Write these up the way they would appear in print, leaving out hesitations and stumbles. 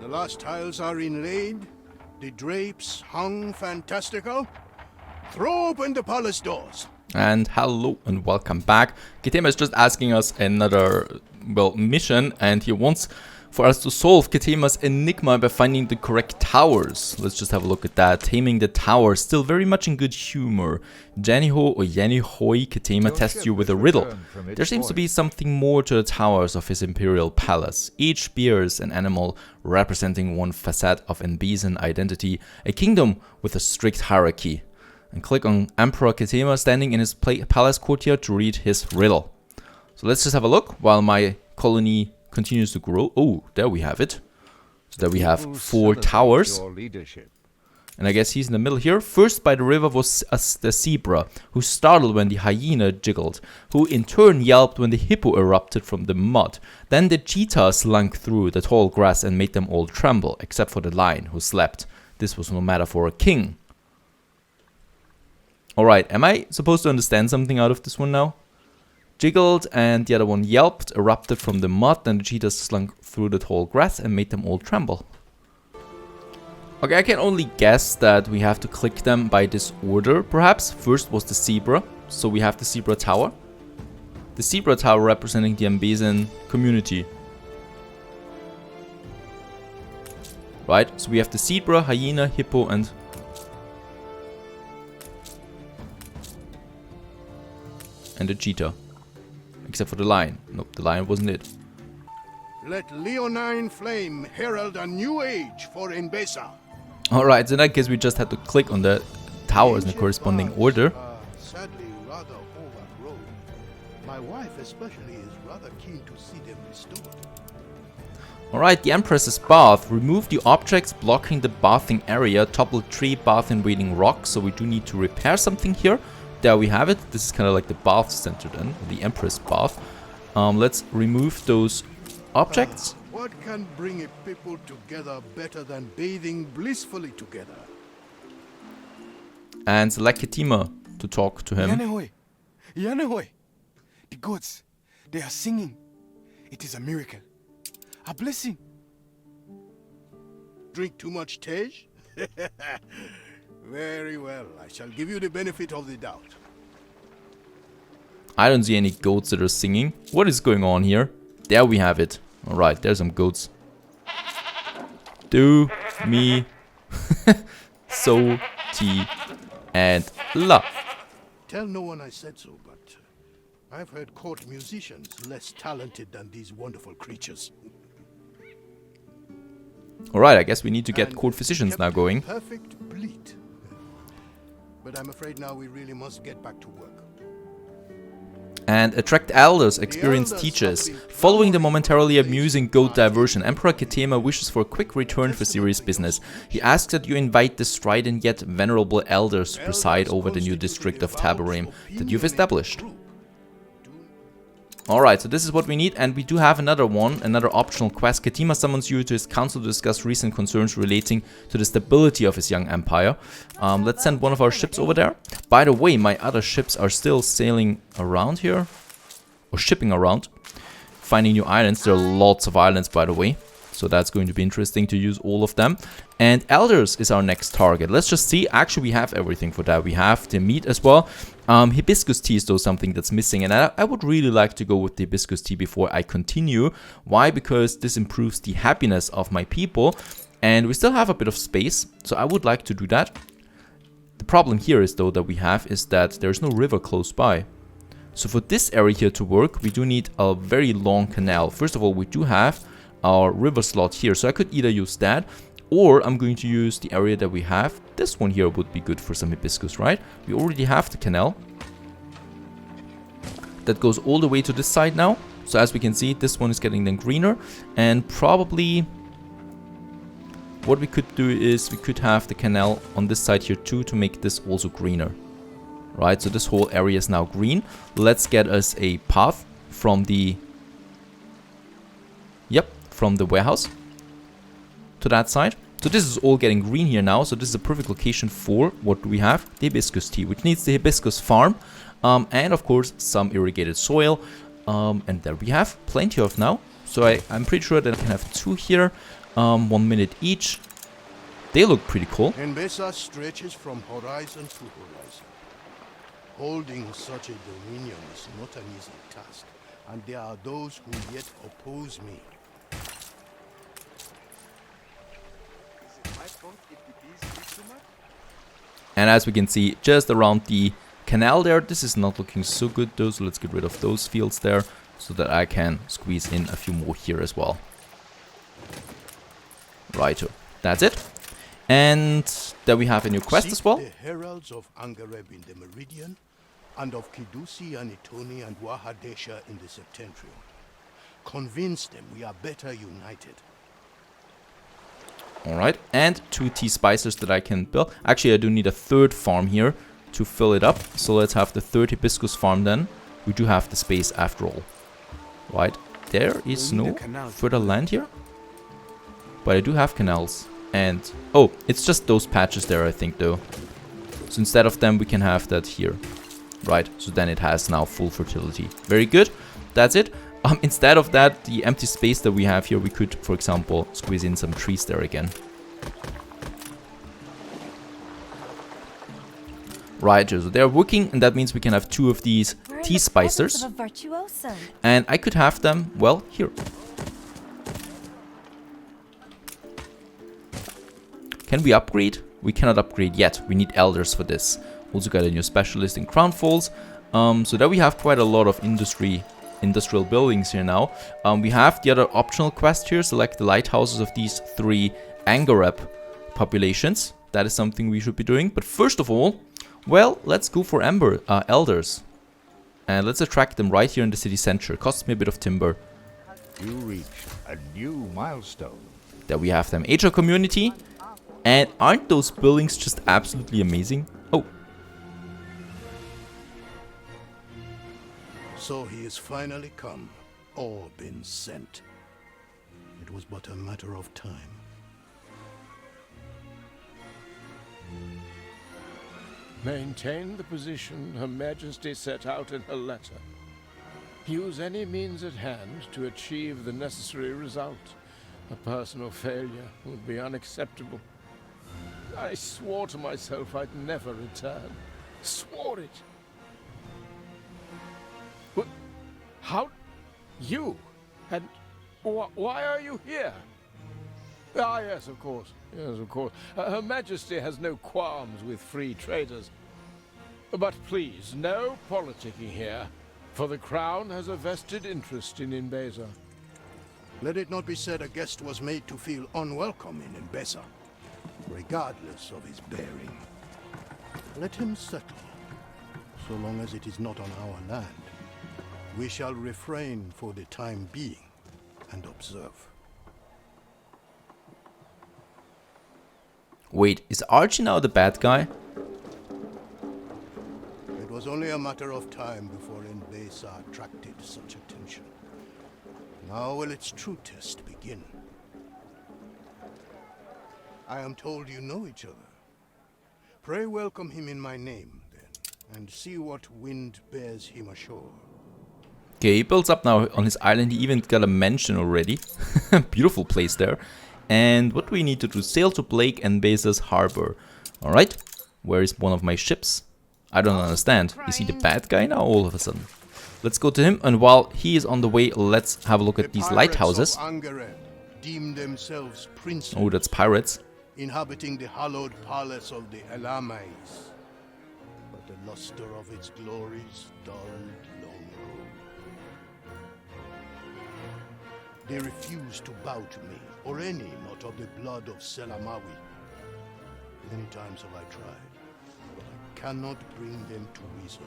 The last tiles are inlaid, the drapes hung fantastical. Throw open the palace doors. And hello and welcome back. Ketema is just asking us another, mission, and he wants for us to solve Ketema's enigma by finding the correct towers. Let's just have a look at that. Taming the tower, still very much in good humor. Janiho or Yanihoi, Ketema tests you with a riddle. There seems to be something more to the towers of his imperial palace. Each bears an animal representing one facet of Nbisan identity, a kingdom with a strict hierarchy. And click on Emperor Ketema standing in his palace courtyard to read his riddle. So let's just have a look while my colony continues to grow. Oh, there we have it. So there we have 4 towers. And I guess he's in the middle here. First by the river was the zebra, who startled when the hyena jiggled, who in turn yelped when the hippo erupted from the mud. Then the cheetah slunk through the tall grass and made them all tremble, except for the lion, who slept. This was no matter for a king. Alright, am I supposed to understand something out of this one now? Jiggled and the other one yelped, erupted from the mud, and the cheetah slunk through the tall grass and made them all tremble. Okay, I can only guess that we have to click them by this order, perhaps. First was the zebra, so we have the zebra tower. The zebra tower representing the Nbisan community. Right, so we have the zebra, hyena, hippo, and the cheetah. Except for the lion. Nope, the lion wasn't it. Let Leonine flame herald a new age for Nbesa. Alright, so in that case we just had to click on the towers in the corresponding order. Sadly rather overgrown. My wife especially is rather keen to see them restored. Alright, the Empress's bath. Remove the objects blocking the bathing area. Topple 3 bath and waiting rocks. So we do need to repair something here. There we have it. This is kind of like the bath center then, the Empress bath. Let's remove those objects. What can bring a people together better than bathing blissfully together? And select Ketema to talk to him. Yanehoi! Yanehoi! The gods, they are singing. It is a miracle. A blessing. Drink too much Tej? Very well, I shall give you the benefit of the doubt. I don't see any goats that are singing. What is going on here? There we have it. Alright, there's some goats. Do, me, so, ti, and la. Tell no one I said so, but I've heard court musicians less talented than these wonderful creatures. Alright, I guess we need to get court physicians now going. Perfect bleat. But I'm afraid now we really must get back to work. And attract elders, experienced teachers. Following the momentarily amusing goat diversion, Emperor Ketema wishes for a quick return for serious business. He asks that you invite the strident yet venerable elders to preside over the new district of Tabarim that you've established. Alright, so this is what we need, and we do have another one, another optional quest. Ketema summons you to his council to discuss recent concerns relating to the stability of his young empire. Let's send one of our ships over there. By the way, my other ships are still sailing around here, or shipping around, finding new islands. There are lots of islands, by the way, so that's going to be interesting to use all of them. And elders is our next target. Let's just see. Actually, we have everything for that. We have the meat as well. Hibiscus tea is though something that's missing, and I would really like to go with the hibiscus tea before I continue. Why? Because this improves the happiness of my people, and we still have a bit of space, so I would like to do that. The problem here is though that we have is that there's no river close by. So for this area here to work, we do need a very long canal. First of all, we do have our river slot here, so I could either use that, or I'm going to use the area that we have. This one here would be good for some hibiscus, right? We already have the canal that goes all the way to this side now. So as we can see, this one is getting then greener. And probably what we could do is we could have the canal on this side here too to make this also greener. Right, so this whole area is now green. Let's get us a path from the... Yep, from the warehouse to that side. So this is all getting green here now. So this is a perfect location for what do we have? The hibiscus tea, which needs the hibiscus farm. And of course some irrigated soil. And there we have plenty of now. So I'm pretty sure that I can have 2 here. 1 minute each. They look pretty cool. Mbesa stretches from horizon to horizon. Holding such a dominion is not an easy task, and there are those who yet oppose me. And as we can see, just around the canal there, this is not looking so good though, so let's get rid of those fields there, so that I can squeeze in a few more here as well. Righto, that's it. And there we have a new quest as well. The heralds of Angareb in the Meridian, and of Kidusi and Itoni and Wahadesha in the Septentrion. Convince them we are better united. Alright, and 2 tea spicers that I can build. Actually, I do need a 3rd farm here to fill it up. So let's have the 3rd hibiscus farm then. We do have the space after all. Right, there is no further land here. But I do have canals. And, oh, it's just those patches there, I think, though. So instead of them, we can have that here. Right, so then it has now full fertility. Very good, that's it. Instead of that, the empty space that we have here, we could, for example, squeeze in some trees there again. Right, so they're working, and that means we can have 2 of these tea spicers. And I could have them, well, here. Can we upgrade? We cannot upgrade yet. We need elders for this. Also got a new specialist in crown falls. So there we have quite a lot of industrial buildings here now. We have the other optional quest here. Select the lighthouses of these 3 Angareb populations. That is something we should be doing. But first of all, well, let's go for elders. And let's attract them right here in the city center. Costs me a bit of timber. You reached a new milestone. There we have them. Age of community. And aren't those buildings just absolutely amazing? Oh. So he has finally come, or been sent. It was but a matter of time. Maintain the position Her Majesty set out in her letter. Use any means at hand to achieve the necessary result. A personal failure would be unacceptable. I swore to myself I'd never return. Swore it. What? How? You? And why are you here? Ah, yes, of course. Yes, of course. Her Majesty has no qualms with free traders. But please, no politicking here, for the Crown has a vested interest in Mbesa. Let it not be said a guest was made to feel unwelcome in Mbesa, regardless of his bearing. Let him settle, so long as it is not on our land. We shall refrain for the time being and observe. Wait, is Archie now the bad guy? It was only a matter of time before Mbesa attracted such attention. Now will its true test begin. I am told you know each other. Pray welcome him in my name, then, and see what wind bears him ashore. Okay, he builds up now on his island. He even got a mansion already. Beautiful place there. And what do we need to do? Sail to Blake and Mbesa's harbor. Alright, where is one of my ships? I don't understand. Is he the bad guy now all of a sudden? Let's go to him, and while he is on the way, let's have a look at these lighthouses. Deem themselves princes, Oh, that's pirates. inhabiting the hallowed palace of the Elamais. But the luster of its glories dulled long ago. They refuse to bow to me, or any not of the blood of Selamawi. Many times have I tried, but I cannot bring them to reason.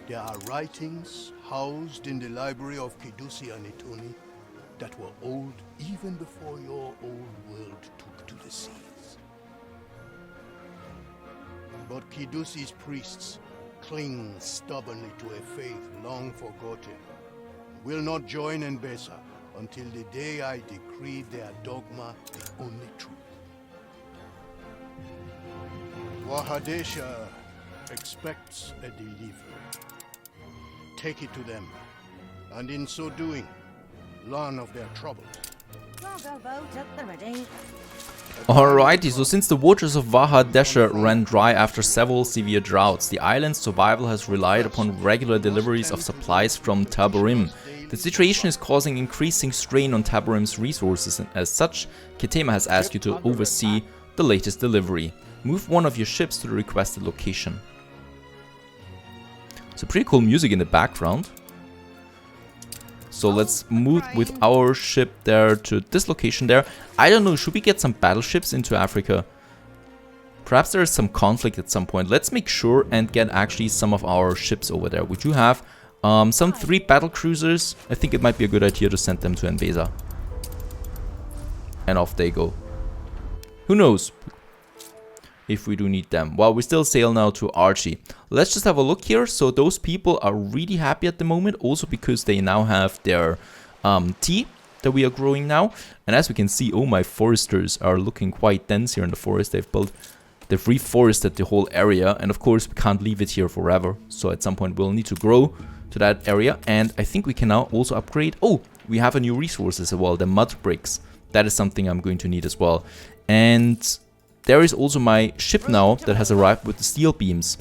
There are writings housed in the library of Kidusi and Itoni that were old even before your old world took to the seas. But Kidusi's priests cling stubbornly to a faith long forgotten, will not join Mbesa until the day I decree their dogma the only truth. Wahadesha expects a deliverer. Take it to them, and in so doing, learn of their troubles. Cargo boat at the ready. Alrighty, so since the waters of Vaha Desha ran dry after several severe droughts, the island's survival has relied upon regular deliveries of supplies from Tabarim. The situation is causing increasing strain on Tabarim's resources, and as such, Ketema has asked you to oversee the latest delivery. Move one of your ships to the requested location. So pretty cool music in the background. So let's move with our ship there to this location there. I don't know, should we get some battleships into Africa? Perhaps there is some conflict at some point. Let's make sure and get actually some of our ships over there. We do have some 3 battle cruisers. I think it might be a good idea to send them to Mbeza. And off they go. Who knows if we do need them. Well, we still sail now to Archie. Let's just have a look here. So those people are really happy at the moment, also because they now have their tea that we are growing now. And as we can see, oh, my foresters are looking quite dense here in the forest. They've reforested the whole area, and of course we can't leave it here forever. So at some point we'll need to grow to that area, and I think we can now also upgrade. Oh, we have a new resource as well, the mud bricks. That is something I'm going to need as well. And there is also my ship now that has arrived with the steel beams.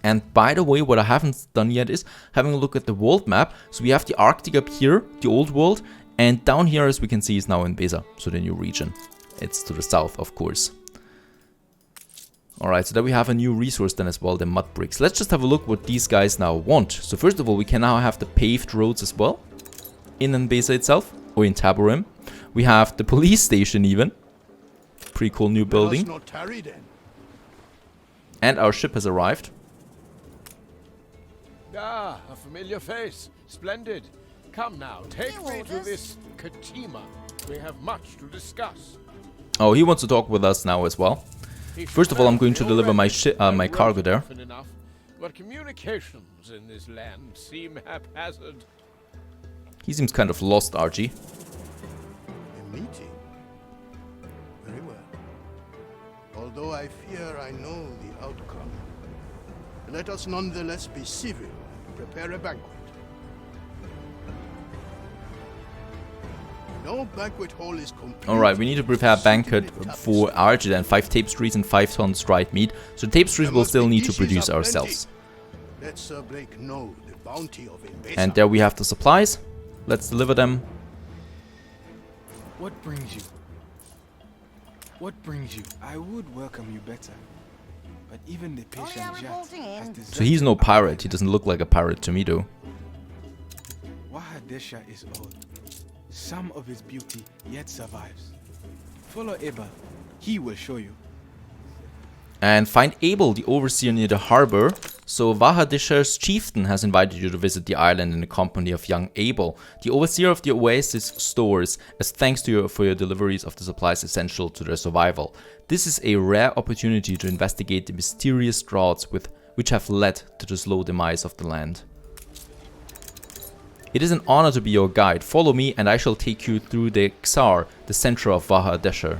And by the way, what I haven't done yet is having a look at the world map. So we have the Arctic up here, the old world, and down here, as we can see, is now Mbeza, so the new region. It's to the south, of course. Alright, so there we have a new resource then as well, the mud bricks. Let's just have a look what these guys now want. So first of all, we can now have the paved roads as well in Mbeza itself, or in Tabarim. We have the police station even. Pretty cool new building. And our ship has arrived. Ah, a familiar face. Splendid. Come now, take New me to orders. this Katima. We have much to discuss. Oh, he wants to talk with us now as well. First of all, I'm going to deliver my my cargo there. Enough, but communications in this land seem haphazard. He seems kind of lost, Archie. A meeting? Very well. Although I fear I know the outcome, let us nonetheless be civil and prepare a banquet. No banquet hall is complete. Alright, we need to prepare a banquet for Archie and 5 tapestries and 5 tons dried meat. So the tapestries we'll still need to produce ourselves. Let Sir Blake know the bounty of Mbeza. And there we have the supplies. Let's deliver them. What brings you? What brings you? I would welcome you better. But even the patient Jat reporting in. has So he's no pirate. He doesn't look like a pirate to me though. Wahadesha is old. Some of his beauty yet survives. Follow Abel. He will show you. And find Abel, the overseer near the harbor. So Vahadisha's chieftain has invited you to visit the island in the company of young Abel, the overseer of the oasis stores, as thanks to for your deliveries of the supplies essential to their survival. This is a rare opportunity to investigate the mysterious droughts which have led to the slow demise of the land. It is an honor to be your guide. Follow me and I shall take you through the Xar, the center of Vahadesha.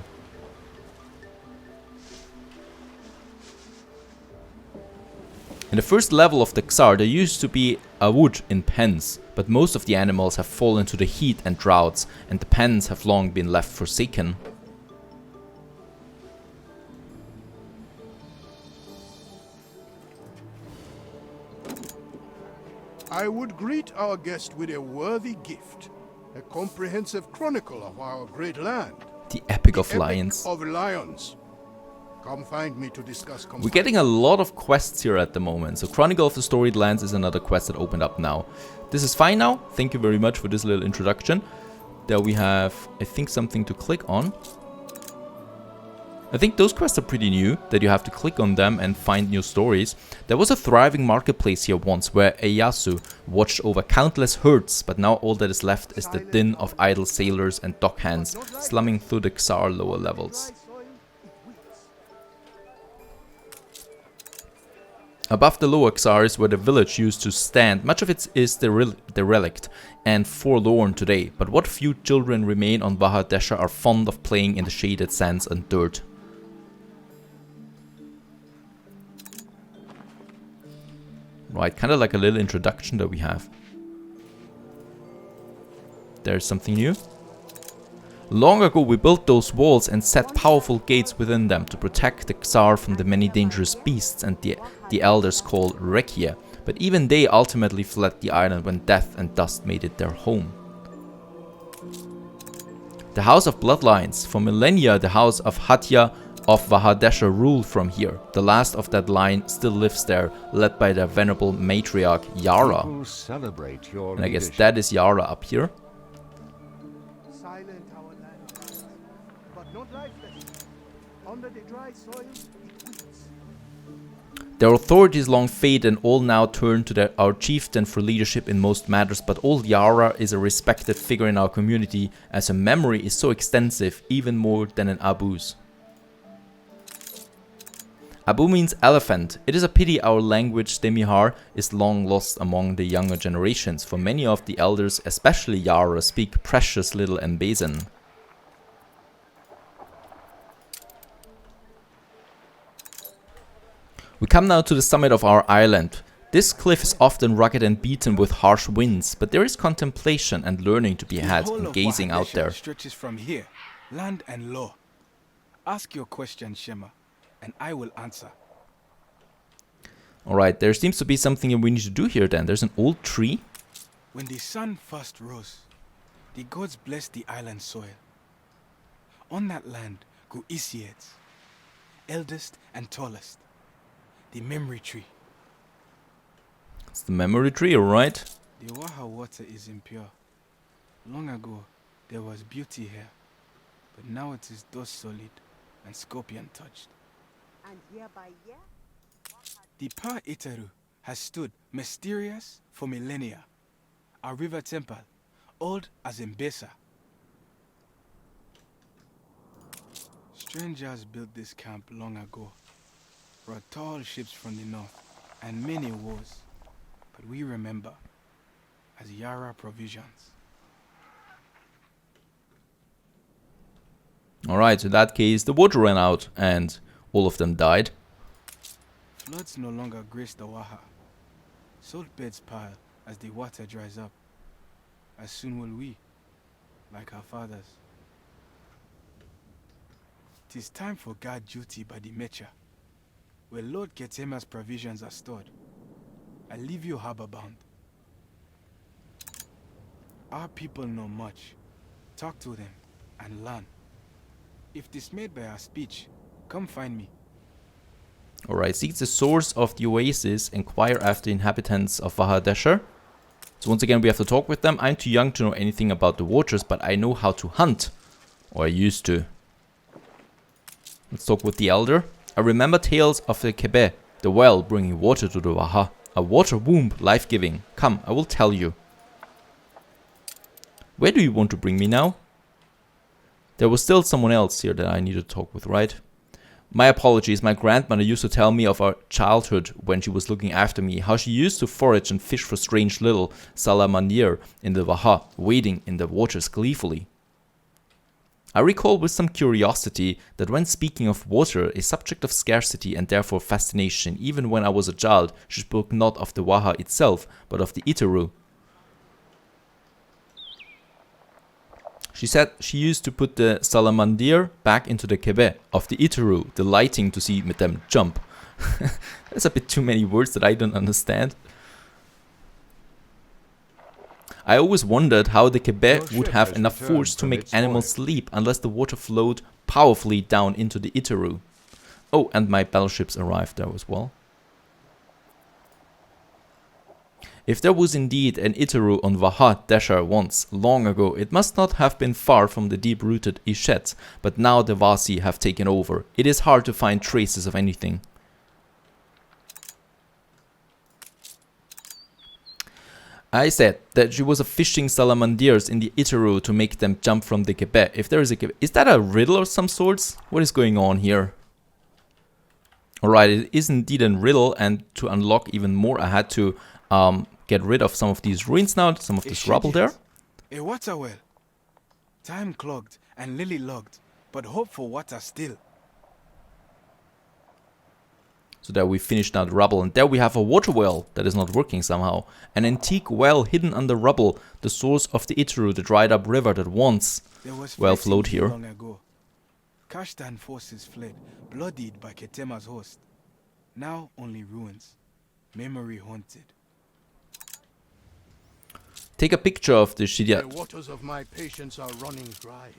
In the first level of the Xar, there used to be a wood in pens, but most of the animals have fallen to the heat and droughts, and the pens have long been left forsaken. I would greet our guest with a worthy gift, a comprehensive chronicle of our great land. The Epic of Epic Lions. of Lions. Come find me to discuss. We're getting a lot of quests here at the moment. So Chronicle of the Storied Lands is another quest that opened up now. This is fine now. Thank you very much for this little introduction. There we have, I think, something to click on. I think those quests are pretty new, that you have to click on them and find new stories. There was a thriving marketplace here once where Ieyasu watched over countless herds, but now all that is left is the din of idle sailors and dockhands slumming through the Xar lower levels. Above the lower Xar is where the village used to stand. Much of it is derelict and forlorn today, but what few children remain on Vahadesha are fond of playing in the shaded sands and dirt. Right, kind of like a little introduction that we have. there's something new. Long ago we built those walls and set powerful gates within them to protect the Tsar from the many dangerous beasts and the elders called Rekia. But even they ultimately fled the island when death and dust made it their home. The House of Bloodlines. For millennia the House of Hatya of Vahadesha ruled from here. The last of that line still lives there, led by their venerable matriarch Yara. People celebrate your And I guess leadership. that is Yara up here. Silent our land lies, but not lifeless. Under the dry soil, it weeps. Their authorities long fade and all now turn to our chieftain for leadership in most matters, but old Yara is a respected figure in our community as her memory is so extensive, even more than an Abu's. Abu means elephant. It is a pity our language, Demihar, is long lost among the younger generations, for many of the elders, especially Yara, speak precious little Mbazan. We come now to the summit of our island. This cliff is often rugged and beaten with harsh winds, but there is contemplation and learning to be had The whole in of gazing out Vahadesha there. stretches from here, land and law. Ask your question, Shema, and I will answer. Alright, there seems to be something we need to do here then. There's an old tree. When the sun first rose, the gods blessed the island soil. On that land grew Isiads, eldest and tallest, the memory tree. It's the memory tree, alright. The Waha water is impure. Long ago, there was beauty here, but now it is dust solid and scorpion touched. And year by year, The Pa Itaru has stood mysterious for millennia, a river temple, old as Mbesa. Strangers built this camp long ago, brought tall ships from the north, and many wars, but we remember as Yara provisions. Alright, in that case, the water ran out and all of them died. Floods no longer grace the Waha. Salt beds pile as the water dries up. As soon will we, like our fathers. 'Tis time for guard duty by the Mecha, where Lord Ketema's provisions are stored. I leave you harbor bound. Our people know much. Talk to them and learn. If dismayed by our speech, come find me. Alright, seek the source of the oasis, inquire after the inhabitants of Vahadesha. So once again we have to talk with them. I'm too young to know anything about the waters, but I know how to hunt. Or I used to. Let's talk with the elder. I remember tales of the Kebe, the well bringing water to the Vaha. A water womb, life-giving. Come, I will tell you. Where do you want to bring me now? There was still someone else here that I need to talk with, right? My apologies, my grandmother used to tell me of our childhood when she was looking after me, how she used to forage and fish for strange little salamander in the Vaha, wading in the waters gleefully. I recall with some curiosity that when speaking of water, a subject of scarcity and therefore fascination, even when I was a child, she spoke not of the Vaha itself, but of the Itaru. She said she used to put the salamander back into the kebe of the Itaru, delighting to see them jump. That's a bit too many words that I don't understand. I always wondered how the kebe would have enough force to make animals sleep unless the water flowed powerfully down into the Itaru. Oh, and my battleships arrived there as well. If there was indeed an Itaru on Vahadesha once, long ago, it must not have been far from the deep-rooted Ishets, but now the Vasi have taken over. It is hard to find traces of anything. I said that she was fishing salamanders in the Itaru to make them jump from the kebe. If there is a kebe, is that a riddle of some sorts? What is going on here? Alright, it is indeed a riddle, and to unlock even more I had to get rid of some of these ruins now, some of this rubble there. A water well. Time clogged and lily logged, but hope for water still. So there we finished now the rubble. And there we have a water well that is not working somehow. An antique well hidden under rubble. The source of the Iteru, the dried up river that once There was well fighting flowed here. long ago. Kashtan forces fled, bloodied by Ketema's host. Now only ruins, memory haunted. Take a picture of the Shidia. The waters of my patience are running dry.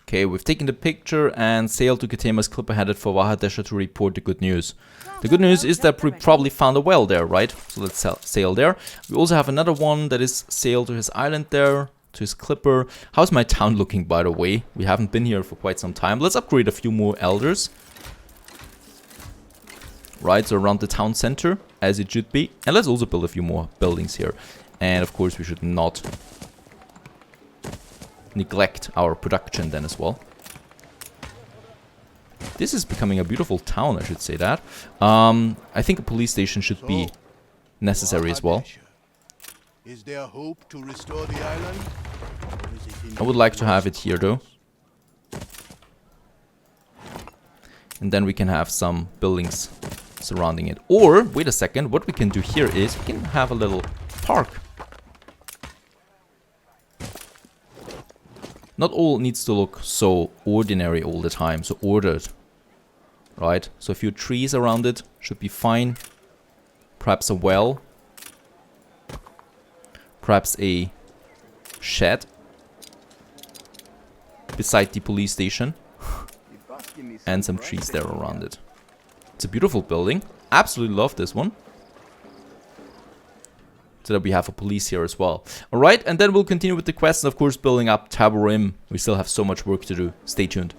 Okay, we've taken the picture and sailed to Ketema's clipper headed for Wahadesha to report the good news. The good news is that we probably found a well there, right? So let's sail there. We also have another one that is sailed to his island there, to his clipper. How's my town looking, by the way? We haven't been here for quite some time. Let's upgrade a few more elders. Right, so around the town center, as it should be. And let's also build a few more buildings here. And of course we should not neglect our production then as well. This is becoming a beautiful town, I should say that. I think a police station should be necessary as well. Is there hope to restore the island? Or is it in I would like to have it here though. And then we can have some buildings surrounding it. Or, wait a second, what we can do here is we can have a little park. Not all needs to look so ordinary all the time, so ordered. Right? So a few trees around it should be fine. Perhaps a well. Perhaps a shed. Beside the police station. And some trees there around it. It's a beautiful building. Absolutely love this one. So that we have a police here as well. Alright, and then we'll continue with the quest and of course building up Taborim. We still have so much work to do. Stay tuned.